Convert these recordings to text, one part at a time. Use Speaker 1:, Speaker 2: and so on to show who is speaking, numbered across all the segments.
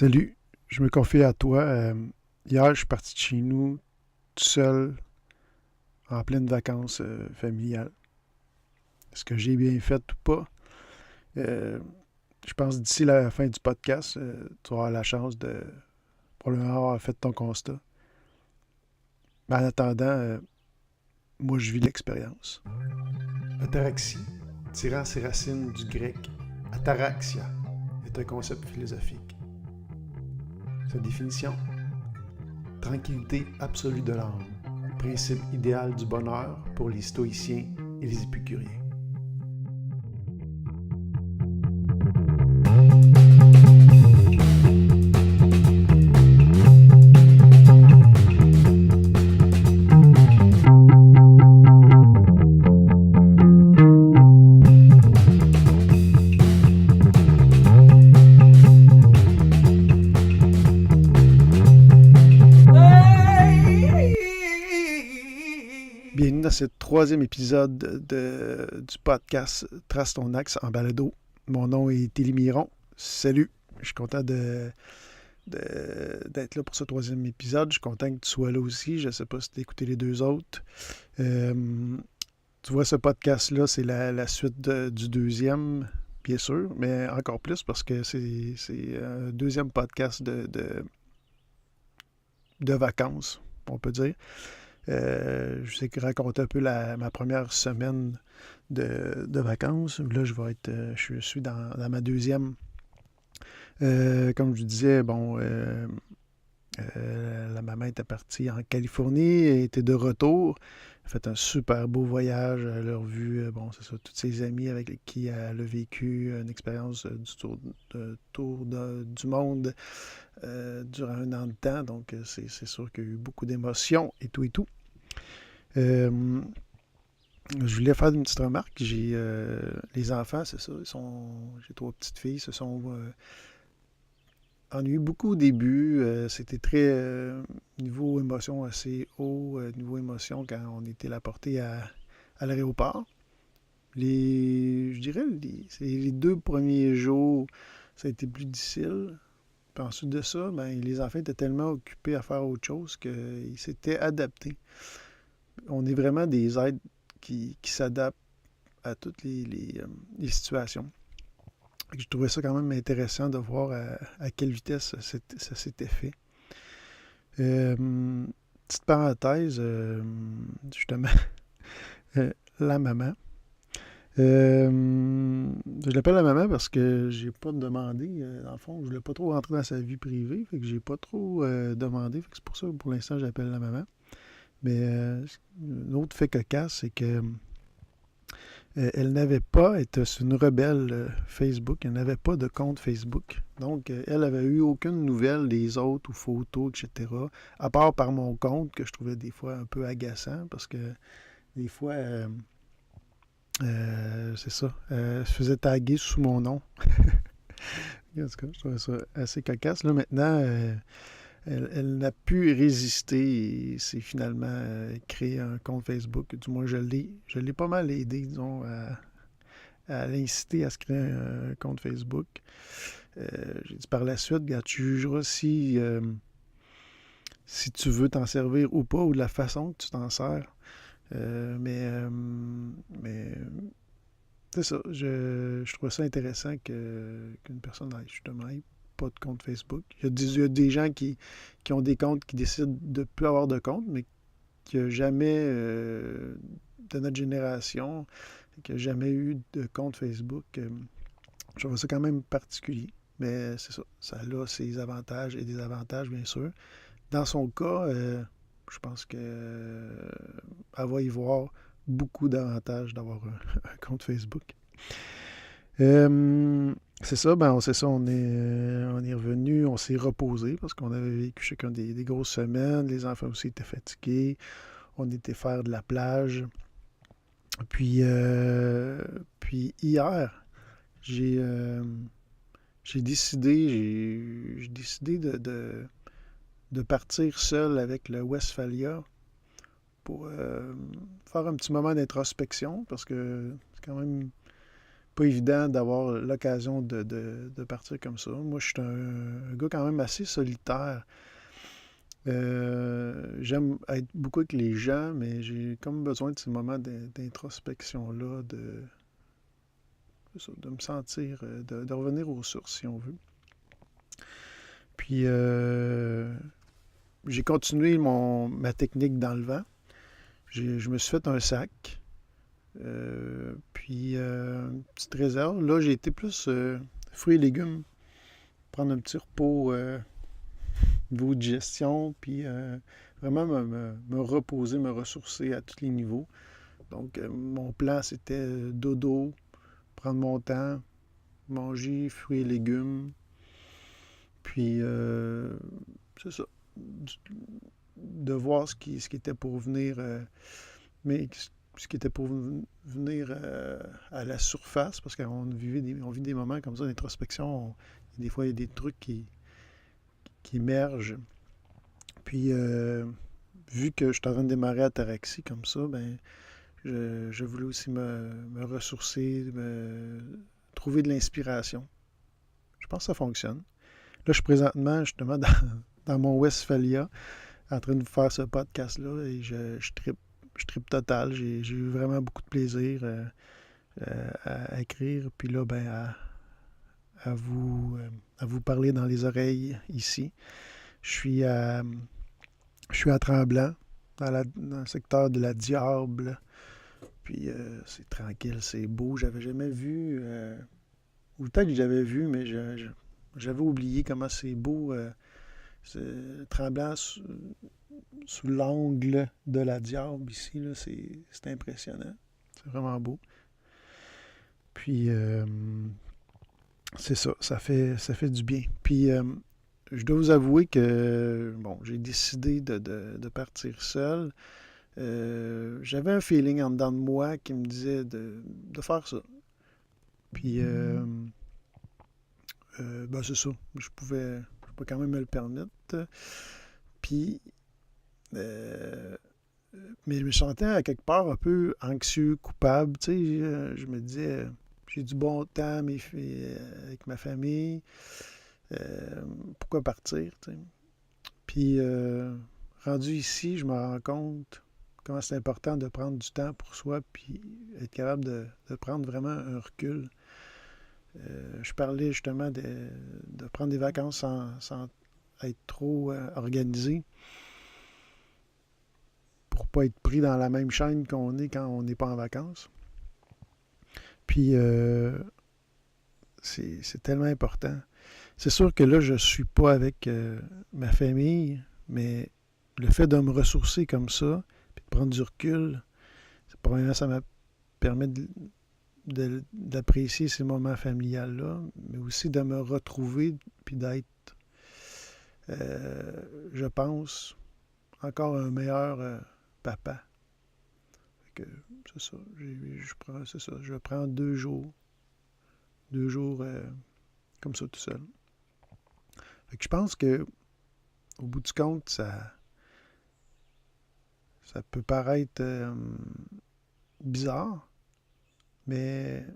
Speaker 1: Salut, je me confie à toi. Hier, je suis parti de chez nous tout seul, en pleine vacances familiales. Est-ce que j'ai bien fait ou pas? Euh, je pense que d'ici la fin du podcast, tu auras la chance de probablement avoir fait ton constat. Mais en attendant, moi, je vis l'expérience. Ataraxie, tirant ses racines du grec ataraxia, est un concept philosophique. Sa définition: tranquillité absolue de l'âme, principe idéal du bonheur pour les stoïciens et les épicuriens. Bienvenue dans ce troisième épisode du podcast Trace ton axe en balado. Mon nom est Élie Miron. Salut, je suis content d'être là pour ce troisième épisode. Je suis content que tu sois là aussi. Je ne sais pas si tu as écouté les deux autres. Tu vois, ce podcast-là, c'est la suite du deuxième, bien sûr, mais encore plus parce que c'est un deuxième podcast de vacances, on peut dire. Je sais que raconter un peu ma première semaine de vacances. Là, je suis dans ma deuxième. Comme je disais, la maman était partie en Californie, elle était de retour. Elle a fait un super beau voyage. Elle a revu, c'est ça, tous ses amis avec qui elle a vécu une expérience du tour du monde durant un an de temps. Donc, c'est sûr qu'il y a eu beaucoup d'émotions et tout et tout. Je voulais faire une petite remarque. Les enfants, c'est ça. J'ai trois petites filles, se sont ennuyées beaucoup au début. C'était très niveau émotion assez haut, niveau émotion quand on était la portée à l'aéroport. Je dirais, c'est les 2 premiers jours, ça a été plus difficile. Puis ensuite de ça, les enfants étaient tellement occupés à faire autre chose qu'ils s'étaient adaptés. On est vraiment des êtres qui s'adaptent à toutes les situations. Je trouvais ça quand même intéressant de voir à quelle vitesse ça s'était fait. Petite parenthèse, justement, la maman. Je l'appelle la maman parce que j'ai pas demandé, dans le fond, je voulais pas trop rentrer dans sa vie privée, fait que j'ai pas trop demandé, fait que c'est pour ça que pour l'instant j'appelle la maman. Mais un autre fait cocasse, c'est que elle n'avait pas, c'est une rebelle Facebook, elle n'avait pas de compte Facebook. Donc, elle avait eu aucune nouvelle des autres ou photos, etc. À part par mon compte, que je trouvais des fois un peu agaçant, parce que des fois, c'est ça, elle se faisait taguer sous mon nom. En tout cas, je trouvais ça assez cocasse. Là, maintenant, elle n'a pu résister et s'est finalement créé un compte Facebook. Du moins, je l'ai pas mal aidé, disons, à l'inciter à se créer un compte Facebook. J'ai dit par la suite, regarde, tu jugeras si tu veux t'en servir ou pas, ou de la façon que tu t'en sers. Mais c'est ça, je trouve ça intéressant qu'une personne ait justement pas de compte Facebook. Il y a des gens qui ont des comptes qui décident de ne plus avoir de compte, mais qui n'a jamais, de notre génération, qui n'a jamais eu de compte Facebook. Je trouve ça quand même particulier. Mais c'est ça. Ça a ses avantages et désavantages, bien sûr. Dans son cas, je pense qu'elle va y voir beaucoup d'avantages d'avoir un compte Facebook. C'est ça, on est revenu, on s'est reposé parce qu'on avait vécu chacun des grosses semaines. Les enfants aussi étaient fatigués. On était faire de la plage. Puis hier, j'ai euh, j'ai décidé de partir seul avec le Westphalia pour faire un petit moment d'introspection parce que c'est quand même pas évident d'avoir l'occasion de partir comme ça. Moi, je suis un gars quand même assez solitaire. J'aime être beaucoup avec les gens, mais j'ai comme besoin de ces moments d'introspection-là, de me sentir, de revenir aux sources, si on veut. Puis, j'ai continué ma technique dans le vent. Je me suis fait un sac, puis une petite réserve. Là, j'ai été plus fruits et légumes, prendre un petit repos niveau de gestion, puis vraiment me reposer, me ressourcer à tous les niveaux. Donc, mon plan, c'était dodo, prendre mon temps, manger fruits et légumes, puis c'est ça, de voir ce qui était pour venir, mais ce qui était pour venir à la surface, parce qu'on vit des moments comme ça d'introspection. Des fois, il y a des trucs qui émergent. Puis, vu que je suis en train de démarrer à Taraxie comme ça, ben, je voulais aussi me ressourcer, trouver de l'inspiration. Je pense que ça fonctionne. Là, je suis présentement, justement, dans mon Westphalia, en train de faire ce podcast-là, et je trippe total. J'ai eu vraiment beaucoup de plaisir à écrire, puis là, ben, à vous parler dans les oreilles ici. Je suis à Tremblant, dans le secteur de la Diable. Puis c'est tranquille, c'est beau. J'avais jamais vu, ou peut-être que j'avais vu, mais j'avais oublié comment c'est beau. Tremblant sous l'angle de la Diable ici, là, c'est impressionnant. C'est vraiment beau. Puis c'est ça, ça fait du bien. Puis je dois vous avouer que bon, j'ai décidé de partir seul. J'avais un feeling en dedans de moi qui me disait de faire ça. Puis ben c'est ça. Je pouvais quand même me le permettre. Puis mais je me sentais à quelque part un peu anxieux, coupable. Tu sais, je me disais, j'ai du bon temps avec ma famille. Pourquoi partir, tu sais? Puis, rendu ici, je me rends compte comment c'est important de prendre du temps pour soi, puis être capable de prendre vraiment un recul. Je parlais justement de prendre des vacances sans être trop organisé, pour pas être pris dans la même chaîne qu'on est quand on n'est pas en vacances. Puis, c'est tellement important. C'est sûr que là, je ne suis pas avec ma famille, mais le fait de me ressourcer comme ça, puis de prendre du recul, probablement ça me permet d'apprécier ces moments familiales-là, mais aussi de me retrouver, puis d'être, je pense, encore un meilleur papa. Fait que, c'est ça. Je prends 2 jours. 2 jours comme ça tout seul. Fait que je pense que au bout du compte, ça peut paraître bizarre, mais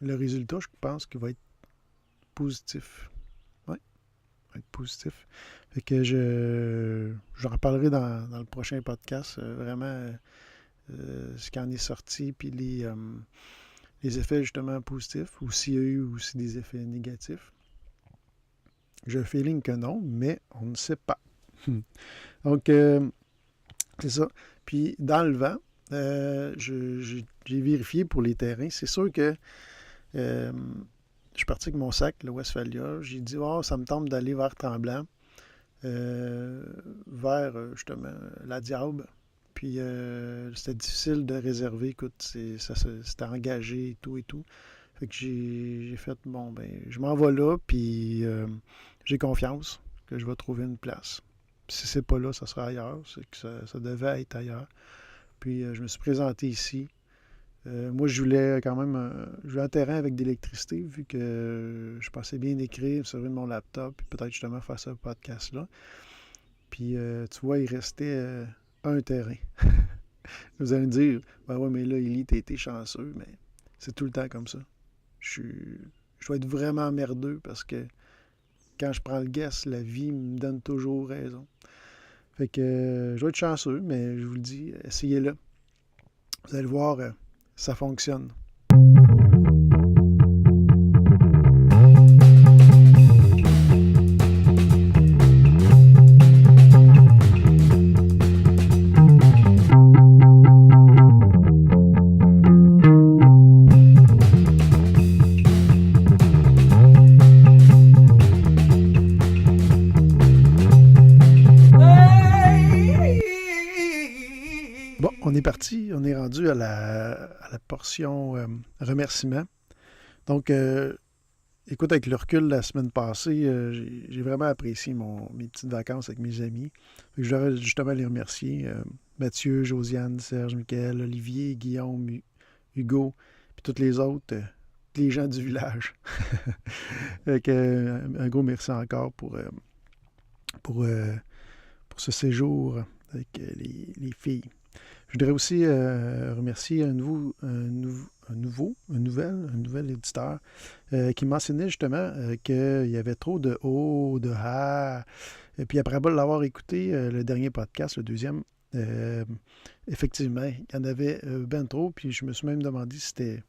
Speaker 1: le résultat, je pense qu'il va être positif. Oui, il va être positif. Fait que j'en reparlerai dans le prochain podcast, vraiment ce qui en est sorti, puis les effets justement positifs, ou s'il y a eu aussi des effets négatifs. J'ai un feeling que non, mais on ne sait pas. Donc, c'est ça. Puis, dans le vent, j'ai vérifié pour les terrains. C'est sûr que je suis parti avec mon sac, le Westphalia. J'ai dit, oh, ça me tente d'aller vers Tremblant, vers justement la Diable. Puis, c'était difficile de réserver. Écoute, c'était engagé et tout et tout. Fait que j'ai fait, bon, ben, je m'en vais là, puis j'ai confiance que je vais trouver une place. Si c'est pas là, ça sera ailleurs. C'est que ça devait être ailleurs. Puis je me suis présenté ici. Moi, je voulais quand même je voulais un terrain avec de l'électricité, vu que je pensais bien écrire, me servir de mon laptop, puis peut-être justement faire ce podcast-là. Puis tu vois, il restait un terrain. Vous allez me dire, ben ouais, mais là, Élie, t'as été chanceux, mais c'est tout le temps comme ça. je dois être vraiment merdeux parce que quand je prends le guess, la vie me donne toujours raison. Fait que je dois être chanceux, mais je vous le dis, essayez-le. Vous allez voir, ça fonctionne. Bon, on est parti, on est rendu à la portion remerciements. Donc, écoute, avec le recul la semaine passée, j'ai vraiment apprécié mes petites vacances avec mes amis. Fait que je voudrais justement les remercier. Mathieu, Josiane, Serge, Michael, Olivier, Guillaume, Hugo, puis toutes les autres, les gens du village. Fait que, un gros merci encore pour, pour ce séjour avec les filles. Je voudrais aussi remercier un nouvel éditeur qui mentionnait justement qu'il y avait trop de O, de A. Et puis après l'avoir écouté, le dernier podcast, le deuxième, effectivement, il y en avait ben trop. Puis je me suis même demandé si c'était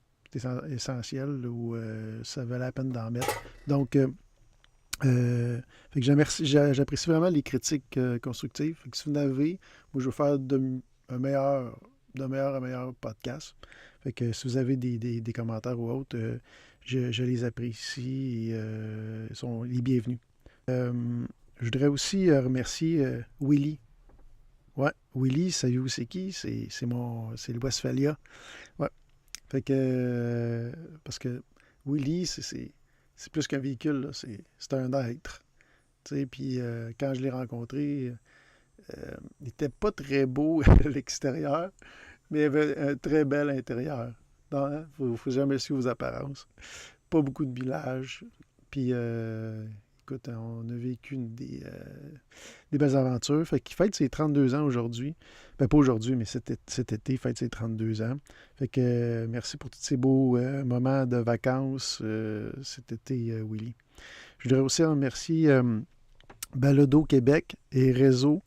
Speaker 1: essentiel ou ça valait la peine d'en mettre. Donc, fait que j'apprécie vraiment les critiques constructives. Fait que si vous en avez, moi je veux faire de meilleur à meilleur podcast. Fait que si vous avez des commentaires ou autres, je les apprécie et ils sont les bienvenus. Je voudrais aussi remercier Willy. Ouais, Willy, savez-vous c'est qui? C'est le Westphalia. Ouais. Fait que parce que Willy, c'est plus qu'un véhicule, là. C'est un être. Puis quand je l'ai rencontré, il n'était pas très beau à l'extérieur, mais il avait un très bel intérieur. Il ne faut jamais suivre aux apparences. Pas beaucoup de village. Puis, écoute, on a vécu des belles aventures. Fait qu'il fête ses 32 ans aujourd'hui. Ben, pas aujourd'hui, mais cet été, il fête ses 32 ans. Fait que merci pour tous ces beaux moments de vacances cet été, Willy. Je voudrais aussi remercier Balado Québec et Réseau.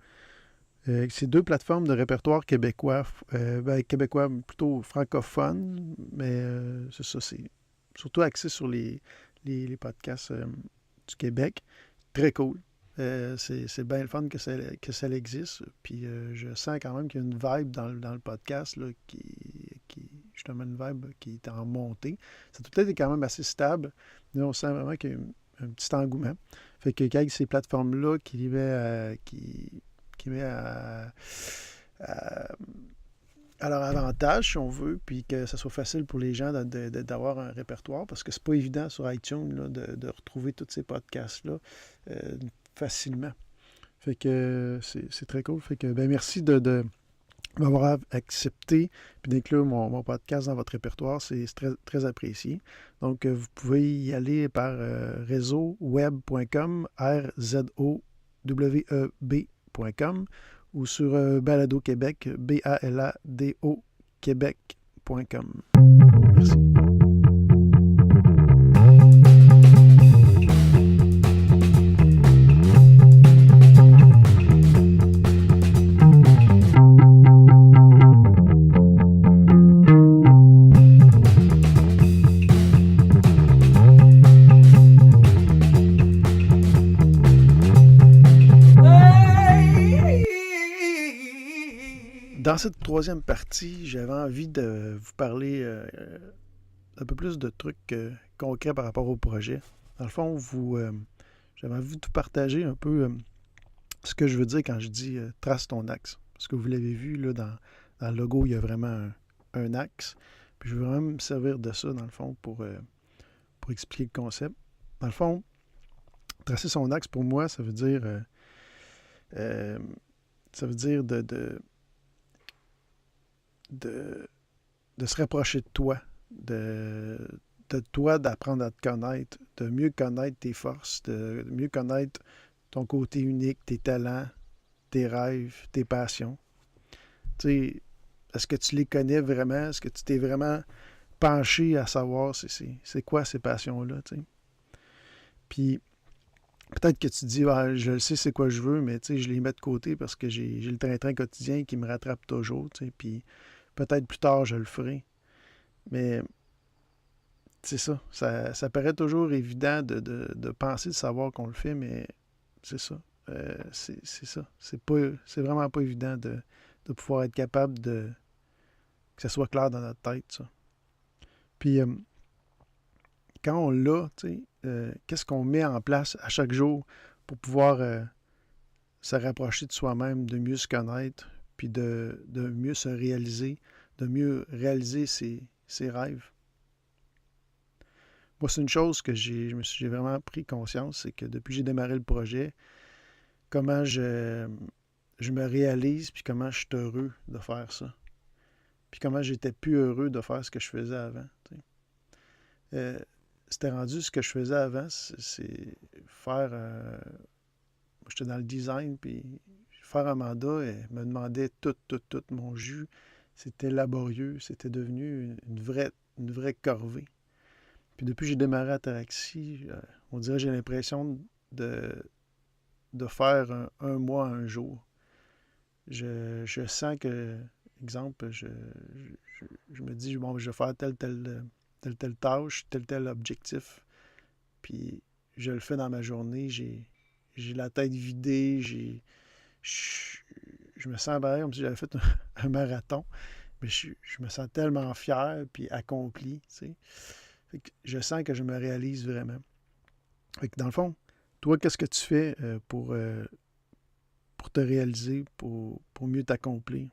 Speaker 1: C'est deux plateformes de répertoire québécois, québécois plutôt francophones, mais c'est ça, c'est surtout axé sur les podcasts du Québec. Très cool. C'est bien le fun que ça existe. Puis je sens quand même qu'il y a une vibe dans le podcast là, qui justement une vibe qui est en montée. Ça peut-être est quand même assez stable, mais on sent vraiment qu'il y a un petit engouement. Fait que quand ces plateformes-là qui met à leur avantage, si on veut, puis que ça soit facile pour les gens d'avoir un répertoire, parce que c'est pas évident sur iTunes là, de retrouver tous ces podcasts-là facilement. Fait que c'est très cool. Fait que ben merci de m'avoir accepté puis d'inclure mon podcast dans votre répertoire. C'est très, très apprécié. Donc, vous pouvez y aller par réseauweb.com, RZOWEB.com ou sur Balado Québec, BALADO Québec.com. Merci. Dans cette troisième partie, j'avais envie de vous parler un peu plus de trucs concrets par rapport au projet. Dans le fond, j'avais envie de vous partager un peu ce que je veux dire quand je dis trace ton axe. Parce que vous l'avez vu, là, dans le logo, il y a vraiment un axe. Puis je veux vraiment me servir de ça, dans le fond, pour expliquer le concept. Dans le fond, tracer son axe, pour moi, ça veut dire de se rapprocher de toi, de toi, d'apprendre à te connaître, de mieux connaître tes forces, de mieux connaître ton côté unique, tes talents, tes rêves, tes passions. Tu sais, est-ce que tu les connais vraiment? Est-ce que tu t'es vraiment pencher à savoir c'est quoi ces passions-là, tu sais. Puis peut-être que tu te dis, ah, je le sais c'est quoi je veux, mais tu sais, je les mets de côté parce que j'ai le train-train quotidien qui me rattrape toujours, tu sais, puis peut-être plus tard je le ferai. Mais c'est ça, ça paraît toujours évident de penser, de savoir qu'on le fait, mais c'est ça. C'est ça. C'est vraiment pas évident de pouvoir être capable que ça soit clair dans notre tête, ça. Puis quand on l'a, tu sais, qu'est-ce qu'on met en place à chaque jour pour pouvoir se rapprocher de soi-même, de mieux se connaître, puis de mieux se réaliser, de mieux réaliser ses rêves. Moi, c'est une chose que j'ai vraiment pris conscience, c'est que depuis que j'ai démarré le projet, comment je me réalise, puis comment je suis heureux de faire ça. Puis comment j'étais plus heureux de faire ce que je faisais avant. C'était rendu ce que je faisais avant, c'est faire... j'étais dans le design, puis faire un mandat, et me demandait tout mon jus. C'était laborieux, c'était devenu une vraie corvée. Puis depuis que j'ai démarré à Taraxi, on dirait que j'ai l'impression de faire un mois, un jour. Je sens que, exemple, je me dis, bon, je vais faire telle tâche, tel objectif. Puis je le fais dans ma journée, j'ai la tête vidée, je me sens pareil comme si j'avais fait un marathon, mais je me sens tellement fier puis accompli, tu sais. Fait que je sens que je me réalise vraiment. Fait que dans le fond, toi, qu'est-ce que tu fais pour te réaliser, pour mieux t'accomplir?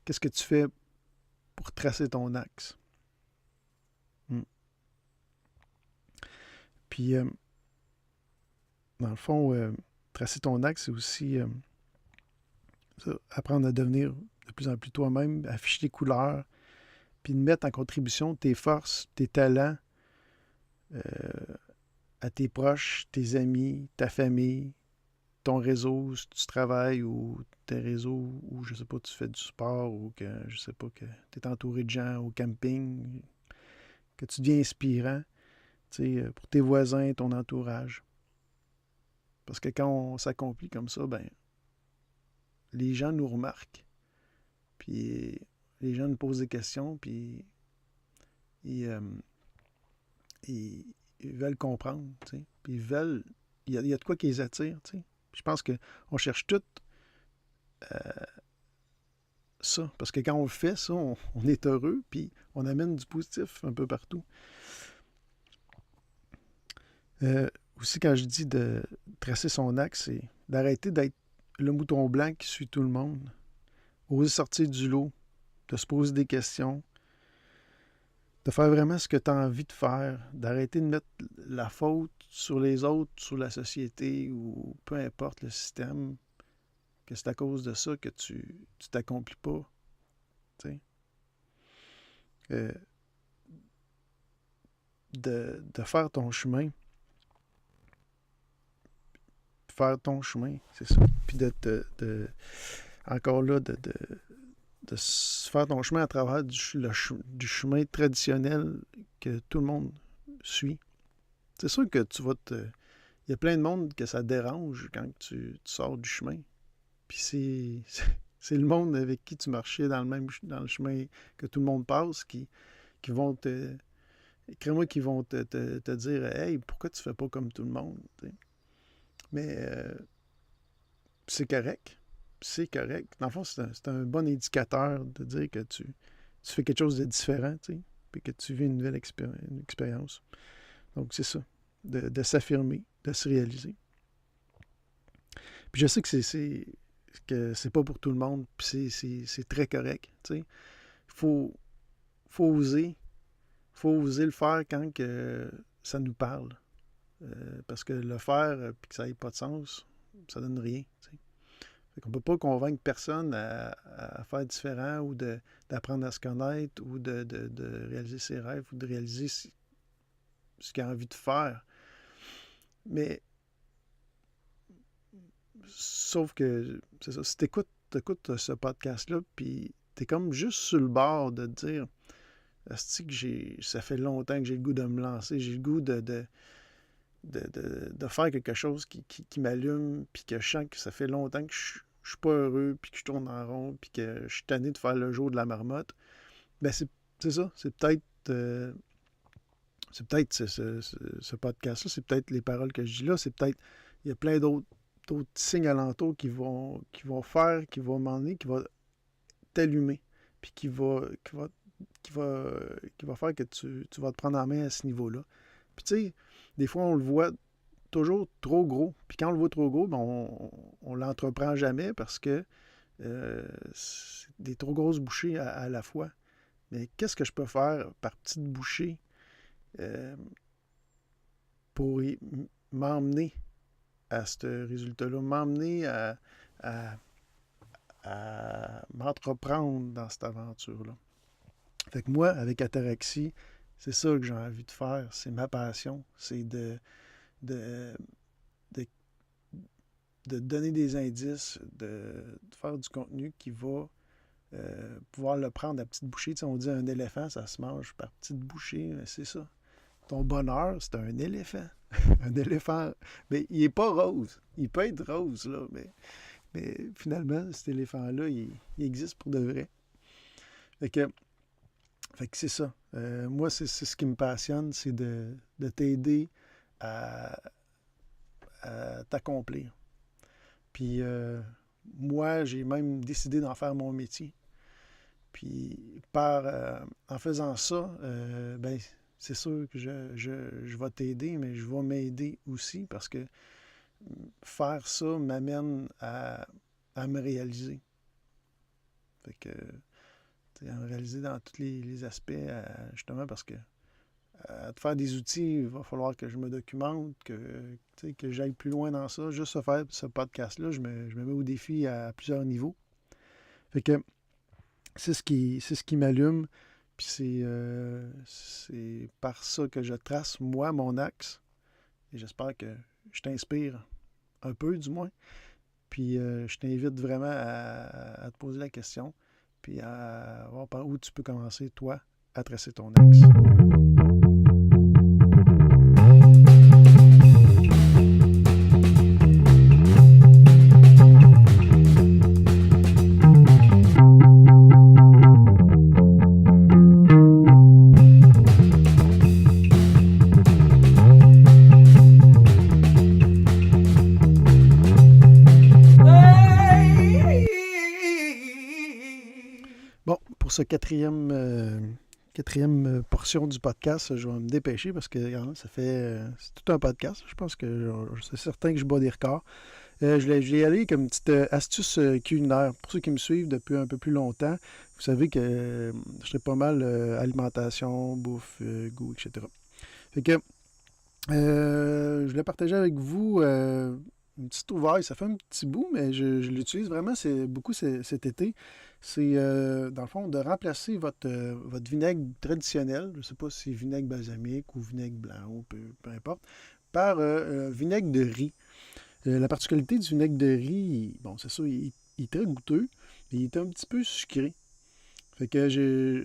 Speaker 1: Qu'est-ce que tu fais pour tracer ton axe? Hmm. Puis, dans le fond, tracer ton axe, c'est aussi ça, apprendre à devenir de plus en plus toi-même, afficher tes couleurs, puis de mettre en contribution tes forces, tes talents euh, à tes proches, tes amis, ta famille, ton réseau, si tu travailles ou tes réseaux, ou je sais pas, tu fais du sport ou que, je sais pas, que tu es entouré de gens au camping, que tu deviens inspirant, tu sais, pour tes voisins, ton entourage. Parce que quand on s'accomplit comme ça, ben, les gens nous remarquent. Puis les gens nous posent des questions, puis ils, euh, ils veulent comprendre, tu sais. Puis ils veulent... Il y a de quoi qui les attire, tu sais. Je pense qu'on cherche tout ça. Parce que quand on le fait, ça, on est heureux, puis on amène du positif un peu partout. Aussi, quand je dis de tracer son axe, c'est d'arrêter d'être le mouton blanc qui suit tout le monde. Oser sortir du lot, de se poser des questions, de faire vraiment ce que tu as envie de faire, d'arrêter de mettre la faute sur les autres, sur la société ou peu importe le système, que c'est à cause de ça que tu t'accomplis pas. Euh, de faire ton chemin. Faire ton chemin, c'est ça. Puis encore là, de faire ton chemin à travers du chemin traditionnel que tout le monde suit. C'est sûr que tu vas te... Il y a plein de monde que ça dérange quand tu sors du chemin. Puis c'est le monde avec qui tu marchais dans le chemin que tout le monde passe qui vont te... Crée-moi qui vont te dire « Hey, pourquoi tu fais pas comme tout le monde? » Mais c'est correct. C'est correct. Dans le fond, c'est un bon indicateur de dire que tu fais quelque chose de différent, tu sais, puis que tu vis une nouvelle expérience. Donc, c'est ça. De s'affirmer, de se réaliser. Puis je sais que c'est pas pour tout le monde, puis c'est très correct, tu sais. Faut oser. Faut oser le faire quand que ça nous parle. Parce que le faire, puis que ça n'ait pas de sens, ça donne rien, tu sais. Fait qu'on ne peut pas convaincre personne à faire différent ou d'apprendre à se connaître ou de réaliser ses rêves ou de réaliser ce qu'il a envie de faire. Mais, sauf que, c'est ça, si t'écoutes ce podcast-là, puis t'es comme juste sur le bord de te dire, asti que ça fait longtemps que j'ai le goût de me lancer. J'ai le goût de faire quelque chose qui m'allume, puis que je sens que ça fait longtemps que je suis pas heureux, puis que je tourne en rond, puis que je suis tanné de faire le jour de la marmotte. Ben c'est ça. C'est peut-être ce podcast-là, c'est peut-être les paroles que je dis là, c'est peut-être, il y a plein d'autres signes alentours qui vont m'emmener, qui vont t'allumer, puis qui va faire que tu vas te prendre en main à ce niveau-là. Puis tu sais, des fois, on le voit toujours trop gros. Puis quand on le voit trop gros, ben on l'entreprend jamais parce que c'est des trop grosses bouchées à la fois. Mais qu'est-ce que je peux faire par petites bouchées pour m'emmener à ce résultat-là, m'emmener à m'entreprendre dans cette aventure-là. Fait que moi, avec Ataraxie, c'est ça que j'ai envie de faire. C'est ma passion. C'est de donner des indices, de faire du contenu qui va pouvoir le prendre à petite bouchée. Tu sais, on dit un éléphant, ça se mange par petite bouchée. Mais c'est ça. Ton bonheur, c'est un éléphant. Un éléphant. Mais il n'est pas rose. Il peut être rose, là, mais finalement, cet éléphant-là, il existe pour de vrai. Fait que c'est ça. Moi, c'est ce qui me passionne, c'est de t'aider à t'accomplir. Puis moi, j'ai même décidé d'en faire mon métier. Puis en faisant ça, ben c'est sûr que je vais t'aider, mais je vais m'aider aussi parce que faire ça m'amène à me réaliser. Fait que à me réaliser dans tous les aspects, justement parce que à te faire des outils, il va falloir que je me documente, que j'aille plus loin dans ça. Juste se faire ce podcast-là, je me mets au défi à plusieurs niveaux. Fait que c'est ce qui m'allume. Puis c'est par ça que je trace, moi, mon axe. Et j'espère que je t'inspire un peu, du moins. Puis je t'invite vraiment à te poser la question. Puis à voir par où tu peux commencer, toi, à tracer ton axe. Bon, pour ce quatrième portion du podcast, je vais me dépêcher parce que ça fait c'est tout un podcast. Je pense que c'est certain que je bats des records. Je vais y aller comme une petite astuce culinaire. Pour ceux qui me suivent depuis un peu plus longtemps, vous savez que je fais pas mal alimentation, bouffe, goût, etc. Fait que je voulais partager avec vous une petite trouvaille. Ça fait un petit bout, mais je l'utilise vraiment beaucoup cet été. C'est, dans le fond, de remplacer votre vinaigre traditionnel, je ne sais pas si c'est vinaigre balsamique ou vinaigre blanc, ou peu importe, par vinaigre de riz. La particularité du vinaigre de riz, bon, c'est ça, il est très goûteux, mais il est un petit peu sucré. Fait que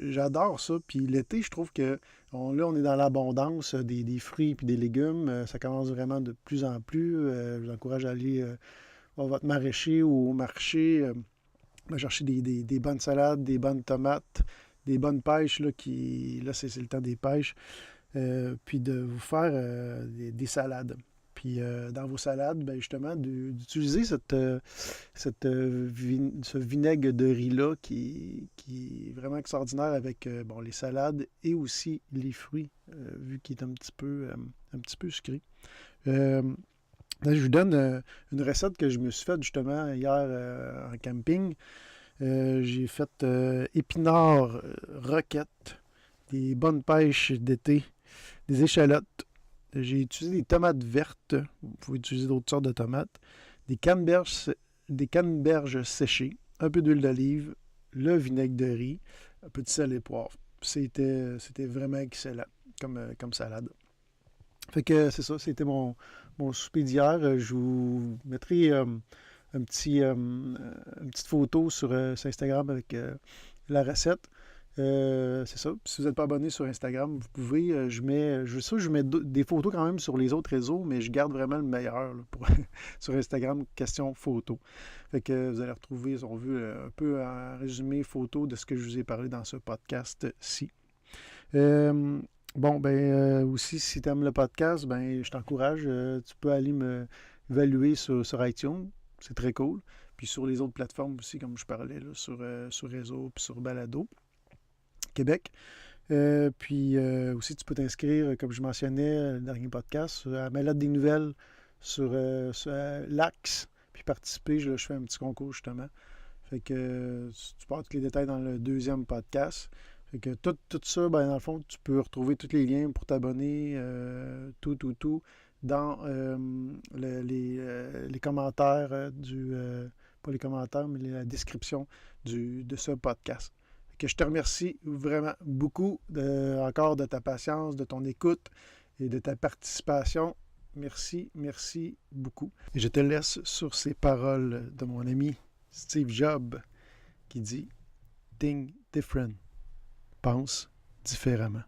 Speaker 1: j'adore ça. Puis l'été, je trouve que là, on est dans l'abondance des fruits et des légumes. Ça commence vraiment de plus en plus. Je vous encourage à aller voir votre maraîcher ou au marché. Chercher des bonnes salades, des bonnes tomates, des bonnes pêches. Là, c'est le temps des pêches. Puis de vous faire des salades. Puis dans vos salades, ben justement, d'utiliser ce vinaigre de riz-là qui est vraiment extraordinaire avec les salades et aussi les fruits, vu qu'il est un petit peu sucré. Là, je vous donne une recette que je me suis faite justement hier en camping. J'ai fait épinards, roquettes, des bonnes pêches d'été, des échalotes. J'ai utilisé des tomates vertes. Vous pouvez utiliser d'autres sortes de tomates. Des canneberges séchées, un peu d'huile d'olive, le vinaigre de riz, un peu de sel et poivre. C'était vraiment excellent comme salade. Fait que c'est ça, c'était mon souper d'hier. Je vous mettrai une petite photo sur Instagram avec la recette. C'est ça. Puis si vous n'êtes pas abonné sur Instagram, vous pouvez. Je mets des photos quand même sur les autres réseaux, mais je garde vraiment le meilleur là, sur Instagram, question photo. Fait que vous allez retrouver, si on veut, un peu en résumé photo de ce que je vous ai parlé dans ce podcast-ci. Aussi, si tu aimes le podcast, ben, je t'encourage. Tu peux aller me évaluer sur iTunes. C'est très cool. Puis sur les autres plateformes aussi, comme je parlais, là, sur Réseau puis sur Balado Québec. Aussi, tu peux t'inscrire, comme je mentionnais, le dernier podcast, à ma lettre des nouvelles sur l'Axe. Puis participer, je fais un petit concours justement. Fait que tu peux avoir tous les détails dans le deuxième podcast. Fait que tout ça, ben, dans le fond, tu peux retrouver tous les liens pour t'abonner, tout, dans les commentaires pas les commentaires, mais la description de ce podcast. Fait que je te remercie vraiment beaucoup encore de ta patience, de ton écoute et de ta participation. Merci beaucoup. Et je te laisse sur ces paroles de mon ami Steve Jobs qui dit « Think different ». Pense différemment.